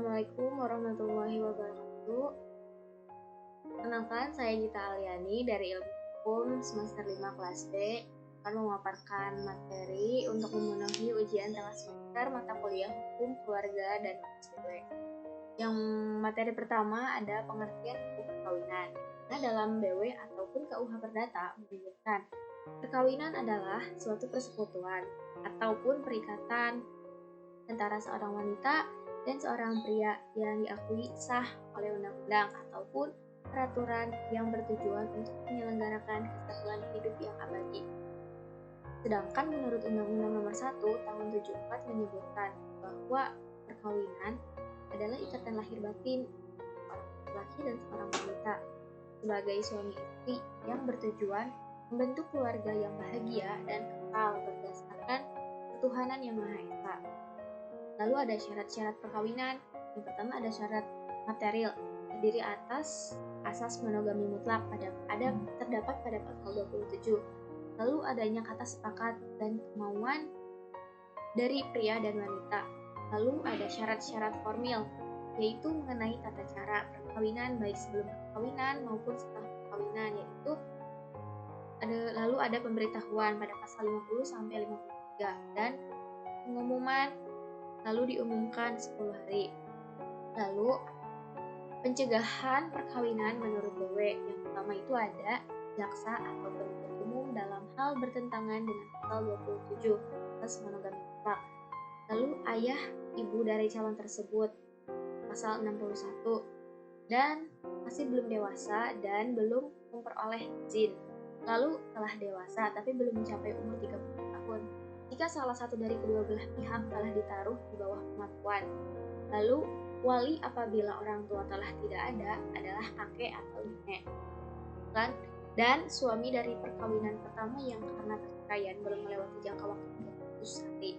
Assalamualaikum warahmatullahi wabarakatuh. Kenalkan, saya Gita Aliani dari Ilmu Hukum semester 5 kelas B akan memaparkan materi untuk memenuhi ujian tengah semester mata kuliah Hukum Keluarga dan SPW. Yang materi pertama ada pengertian hukum perkawinan. Nah, dalam BW ataupun KUH Perdata menyebutkan perkawinan adalah suatu persekutuan ataupun perikatan antara seorang wanita dan seorang pria yang diakui sah oleh undang-undang ataupun peraturan yang bertujuan untuk menyelenggarakan kesatuan hidup yang abadi. Sedangkan menurut Undang-Undang Nomor 1 Tahun 74 menyebutkan bahwa perkawinan adalah ikatan lahir batin seorang laki-laki dan seorang wanita sebagai suami istri yang bertujuan membentuk keluarga yang bahagia dan kekal berdasarkan ketuhanan yang Maha Esa. Lalu ada syarat-syarat perkawinan. Yang pertama ada syarat material, terdiri atas asas monogami mutlak terdapat pada pasal 27. Lalu adanya kata sepakat dan kemauan dari pria dan wanita. Lalu ada syarat-syarat formil, yaitu mengenai tata cara perkawinan baik sebelum perkawinan maupun setelah perkawinan, yaitu lalu ada pemberitahuan pada pasal 50 sampai 53 dan pengumuman lalu diumumkan 10 hari. Lalu pencegahan perkawinan menurut BW yang pertama itu ada jaksa atau penuntut umum dalam hal bertentangan dengan pasal 27 atas monogami mutlak. Lalu ayah ibu dari calon tersebut pasal 61 dan masih belum dewasa dan belum memperoleh izin. Lalu telah dewasa tapi belum mencapai umur 30 tahun. Jika salah satu dari kedua belah pihak telah ditaruh di bawah pengakuan. Lalu wali apabila orang tua telah tidak ada adalah kakek atau nenek. Dan suami dari perkawinan pertama yang karena perceraian belum melewati jangka waktu 300 hari.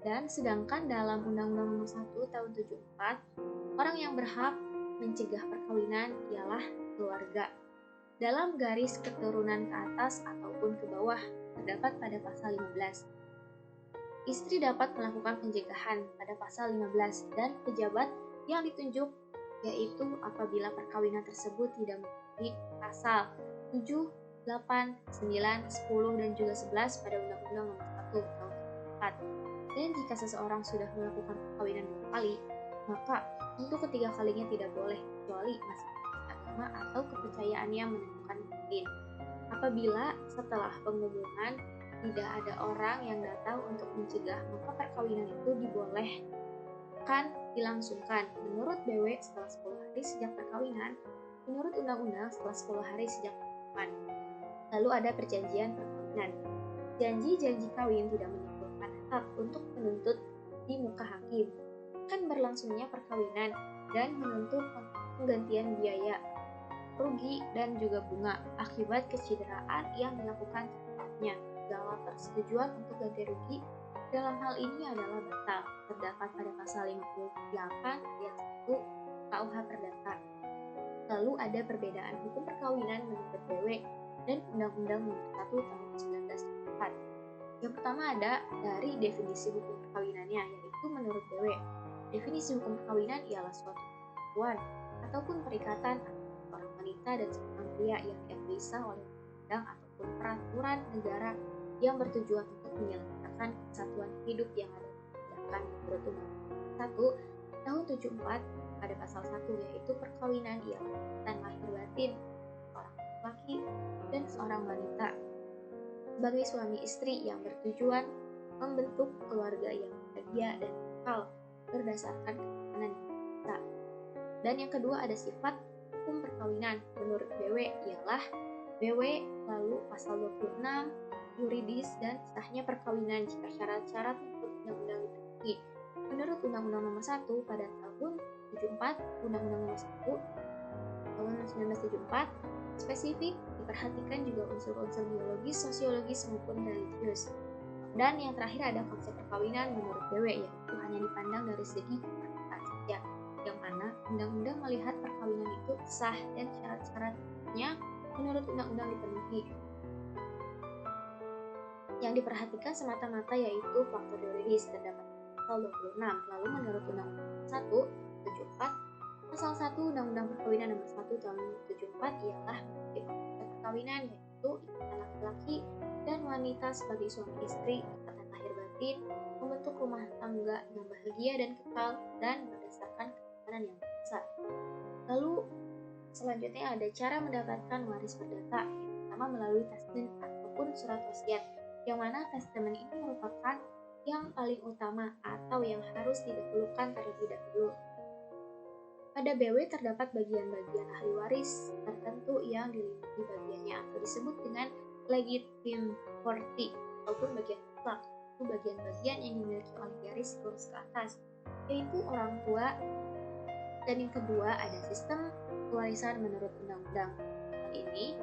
Dan sedangkan dalam Undang-Undang Nomor 1 Tahun 74, orang yang berhak mencegah perkawinan ialah keluarga. Dalam garis keturunan ke atas ataupun ke bawah terdapat pada pasal 15. Istri dapat melakukan pencegahan pada pasal 15 dan pejabat yang ditunjuk yaitu apabila perkawinan tersebut tidak memenuhi pasal 7, 8, 9, 10 dan juga 11 pada Undang-Undang Nomor 1 Tahun 2004. Dan jika seseorang sudah melakukan perkawinan 2 kali, maka untuk ketiga kalinya tidak boleh kecuali masing-masing agama atau kepercayaannya menentukan mungkin. Apabila setelah pengumuman tidak ada orang yang datang untuk mencegah, maka perkawinan itu dibolehkan dilangsungkan. Menurut BW setelah 10 hari sejak perkawinan, menurut undang-undang setelah 10 hari sejak pengumuman. Lalu ada perjanjian perkawinan. Janji-janji kawin tidak menimbulkan hak untuk menuntut di muka hakim. Kan berlangsungnya perkawinan dan menuntut penggantian biaya rugi dan juga bunga akibat kecederaan yang dilakukan terhadapnya. Segala persetujuan untuk ganti rugi dalam hal ini adalah batal. Terdapat pada pasal 58 ayat 1 KUH Perdata. Lalu ada perbedaan hukum perkawinan menurut BW dan Undang-Undang Nomor 1 Tahun 1944. Yang pertama ada dari definisi hukum perkawinannya, yaitu menurut BW, definisi hukum perkawinan ialah suatu persekutuan ataupun perikatan seorang wanita dan seorang pria yang diakui sah oleh undang ataupun peraturan negara yang bertujuan untuk menyelenggarakan kesatuan hidup yang ada ditegakkan menurut Undang-Undang 1 Tahun 74 pada pasal 1, yaitu perkawinan ialah ikatan lahir batin seorang laki dan seorang wanita sebagai suami istri yang bertujuan membentuk keluarga yang bahagia dan kekal berdasarkan ketuhanan yang Maha Esa. Dan yang kedua ada sifat hukum perkawinan menurut BW ialah BW lalu pasal 26 yuridis dan sahnya perkawinan jika syarat-syarat menurut undang-undang dipenuhi. Menurut Undang-Undang Nomor 1 pada tahun 74, Undang-Undang Nomor 1 tahun 1974 spesifik diperhatikan juga unsur-unsur biologis, sosiologis maupun religius. Dan yang terakhir ada konsep perkawinan menurut BW, yaitu hanya dipandang dari segi kepercayaan saja, yang mana undang-undang melihat perkawinan itu sah dan syarat-syaratnya menurut undang-undang dipenuhi. Yang diperhatikan semata-mata yaitu faktor yuridis terdapat pasal 26. Lalu menurut Undang-Undang 1 1 74. Pasal 1 Undang-Undang Perkawinan Nomor 1 Tahun 74 ialah mengenai perkawinan, yaitu ikatan laki-laki dan wanita sebagai suami istri, ikatan lahir batin, membentuk rumah tangga yang bahagia dan kekal dan berdasarkan ketuhanan yang besar. Lalu selanjutnya ada cara mendapatkan waris perdata, yang pertama melalui testament ataupun surat wasiat, yang mana testament ini merupakan yang paling utama atau yang harus didahulukan terlebih dahulu. Pada BW terdapat bagian-bagian ahli waris tertentu yang dilindungi bagiannya atau disebut dengan legitim property ataupun bagian mutlak. Itu bagian-bagian yang dimiliki oleh garis lurus ke atas, yaitu orang tua. Dan yang kedua ada sistem pewarisan menurut undang-undang. Hal ini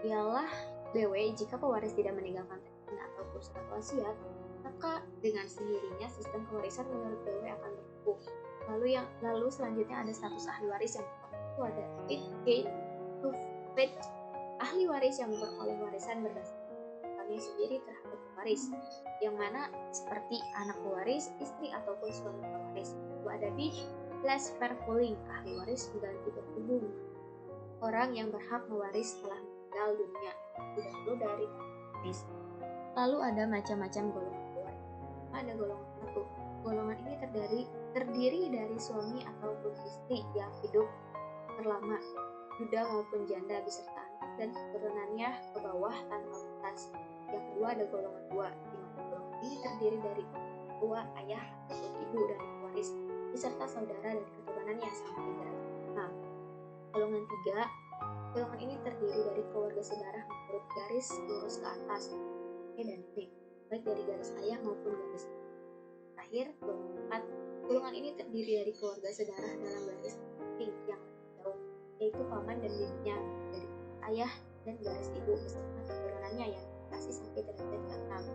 ialah BW jika pewaris tidak meninggalkan testament ataupun surat wasiat, maka dengan sendirinya sistem pewarisan menurut BW akan berlaku. Lalu selanjutnya ada status ahli waris yang pertama itu ada fit gain to fit, ahli waris yang memperoleh warisan berdasarkan keputusannya sendiri terhadap pewaris, yang mana seperti anak pewaris, istri ataupun suami pewaris. Lalu ada beach plus perpooling, ahli waris mengganti berhubung orang yang berhak mewaris setelah meninggal dunia tidak perlu dari waris. Lalu ada macam-macam golongan pewaris. Ada golongan 1. Golongan ini terdiri dari suami ataupun istri yang hidup terlama, duda maupun janda beserta anak dan keturunannya ke bawah tanpa batas. Yang kedua ada golongan 2, di mana golongan ini terdiri dari tua, ayah ataupun ibu dari pewaris beserta saudara dan keturunannya sampai derajat 6. Golongan 3, golongan ini terdiri dari keluarga saudara menurut garis lurus ke atas, kakek dan nenek, baik dari garis ayah maupun garis ibu. Terakhir, golongan 4, golongan ini terdiri dari keluarga saudara dalam garis samping yang jauh, yaitu paman dan bibinya dari ayah dan garis ibu beserta keturunannya yang dikasih sampai derajat ke-6.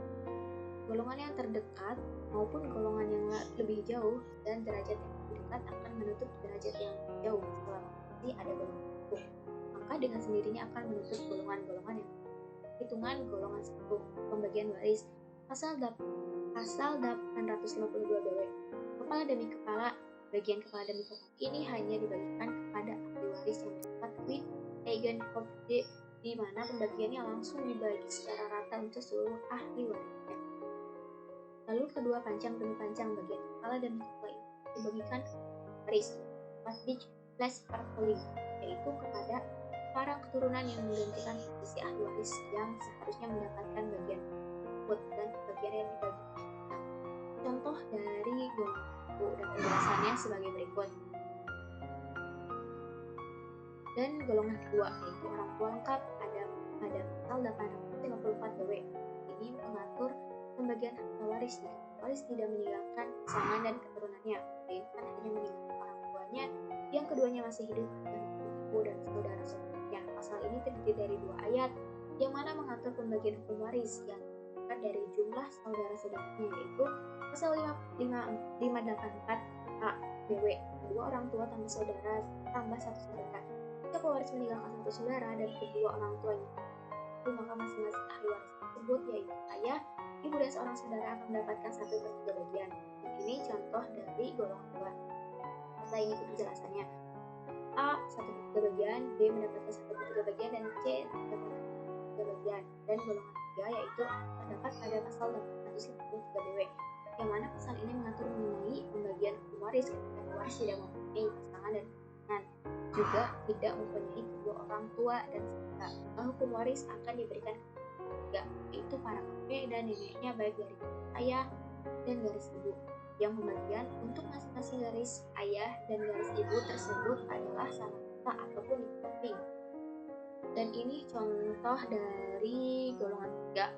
Golongan yang terdekat maupun golongan yang lebih jauh dan derajat yang lebih dekat akan menutup derajat yang lebih jauh selama masih ada golongan itu. Maka dengan sendirinya akan menutup golongan-golongan yang hitungan golongan 1. Pembagian waris. Pasal 852 BW. Kepala demi kepala. Bagian kepala demi kepala ini hanya dibagikan kepada ahli waris yang dapat with eigenhoofde, di mana pembagiannya langsung dibagi secara rata untuk seluruh ahli warisnya. Lalu kedua pancang demi pancang, bagian kepala demi kepala ini dibagikan kepada waris plus perpooling, yaitu kepada para keturunan yang menggantikan posisi ahli waris yang seharusnya mendapatkan bagian tersebut dan bagian yang dibagikan. Contoh dari golongan 1 dan penjelasannya sebagai berikut. Dan golongan kedua yaitu orang tua lengkap ada pada pasal 854 BW. Ini mengatur pembagian harta waris jika waris tidak meninggalkan pasangan dan keturunannya, melainkan hanya meninggalkan orang tuanya yang keduanya masih hidup dan ibu dan saudara-saudaranya. Pasal ini terdiri dari 2 ayat yang mana mengatur pembagian hukum waris yang dari jumlah saudara-saudaranya, yaitu pasal 584 A BW, kedua orang tua tambah saudara tambah satu saudara. Jika pewaris meninggalkan satu saudara dan kedua orang tuanya, maka masing-masing ahli waris tersebut yaitu ayah, ibu dan seorang saudara akan mendapatkan 1/3 bagian. Dan ini contoh dari golongan 2. Serta ini penjelasannya. A 1/3 bagian, B mendapatkan 1/3 bagian, dan C mendapatkan 1/3 bagian. Dan golongan 3 yaitu terdapat pada pasal 853 BW, yang mana pasal ini mengatur mengenai pembagian hukum waris ketika pewaris tidak mempunyai pasangan dan keturunan, juga tidak mempunyai kedua orang tua dan saudara. Maka hukum waris akan diberikan kepada yaitu para kakek dan neneknya baik dari ayah dan garis ibu. Yang pembagian untuk masing-masing garis ayah dan garis ibu tersebut adalah sama rata ataupun dikurangi. Dan ini contoh dari golongan 3.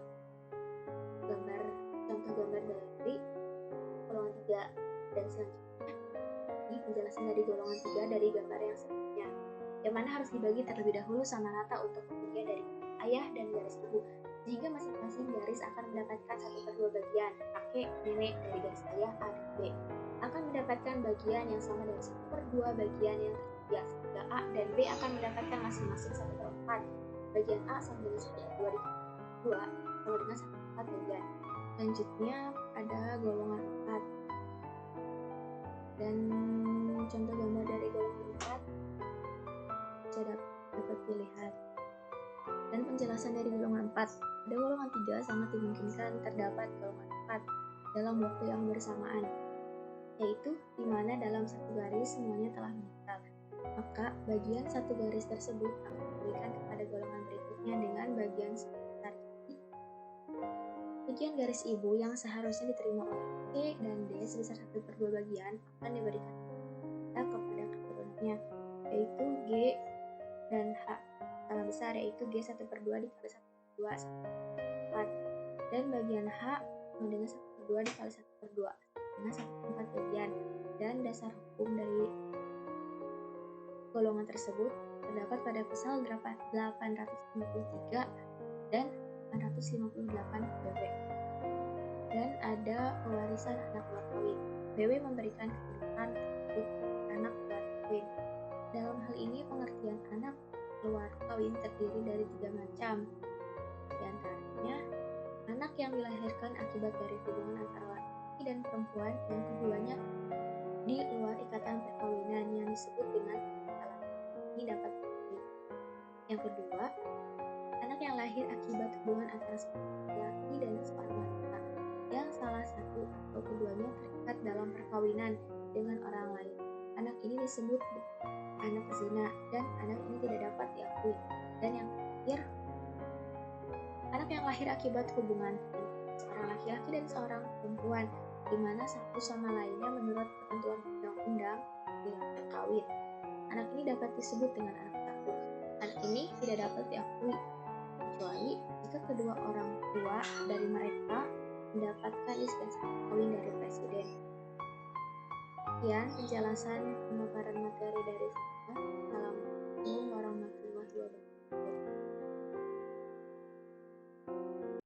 Contoh gambar dari golongan 3. Dan selanjutnya ini penjelasan dari golongan 3 dari gambar yang sebelumnya, yang mana harus dibagi terlebih dahulu sama rata untuk pembagian dari ayah dan garis ibu, sehingga masing-masing garis akan mendapatkan 1/2 bagian. Kakek nenek dari garis ayah A dan B akan mendapatkan bagian yang sama dengan 1/2 bagian yang tersedia, sehingga A dan B akan mendapatkan masing-masing 1/4. Bagian A sama dengan 1/2 dikali 2 sama dengan 1/4 bagian. Selanjutnya ada golongan 4. Dan contoh gambar dari golongan 4 bisa dapat dilihat. Dan penjelasan dari golongan 4. Pada golongan 3 sangat dimungkinkan terdapat golongan 4 dalam waktu yang bersamaan, yaitu di mana dalam satu garis semuanya telah meninggal. Maka bagian satu garis tersebut akan diberikan kepada golongan berikutnya dengan bagian sekitar. Bagian garis ibu yang seharusnya diterima oleh C dan D sebesar 1/2 bagian akan diberikan kepada keturunannya, yaitu G dan H sama besar, yaitu G 1/2 dikali 1/2 sama 4, dan bagian H sama dengan 1/2 dikali 1/2 dengan 1/4 bagian. Dan dasar hukum dari golongan tersebut terdapat pada pasal 853 dan 858 BW. Dan ada pewarisan anak luar kawin. BW memberikan kedudukan tersebut anak luar kawin. Dalam hal ini pengertian anak luar kawin terdiri dari 3 macam. Di antaranya, anak yang dilahirkan akibat dari hubungan antara laki dan perempuan yang keduanya di luar ikatan perkawinan yang disebut dengan salah ini dapat dipilih. Yang kedua, anak yang lahir akibat hubungan antara seorang laki dan seorang wanita yang salah satu atau keduanya terikat dalam perkawinan dengan orang lain. Anak ini disebut anak zina dan anak ini tidak dapat diakui. Dan yang terakhir, anak yang lahir akibat hubungan seorang laki-laki dan seorang perempuan di mana satu sama lainnya menurut ketentuan undang-undang dilarang kawin. Anak ini dapat disebut dengan anak takut. Anak ini tidak dapat diakui kecuali jika kedua orang tua dari mereka mendapatkan dispensasi kawin dari presiden. Sekian penjelasan pemaparan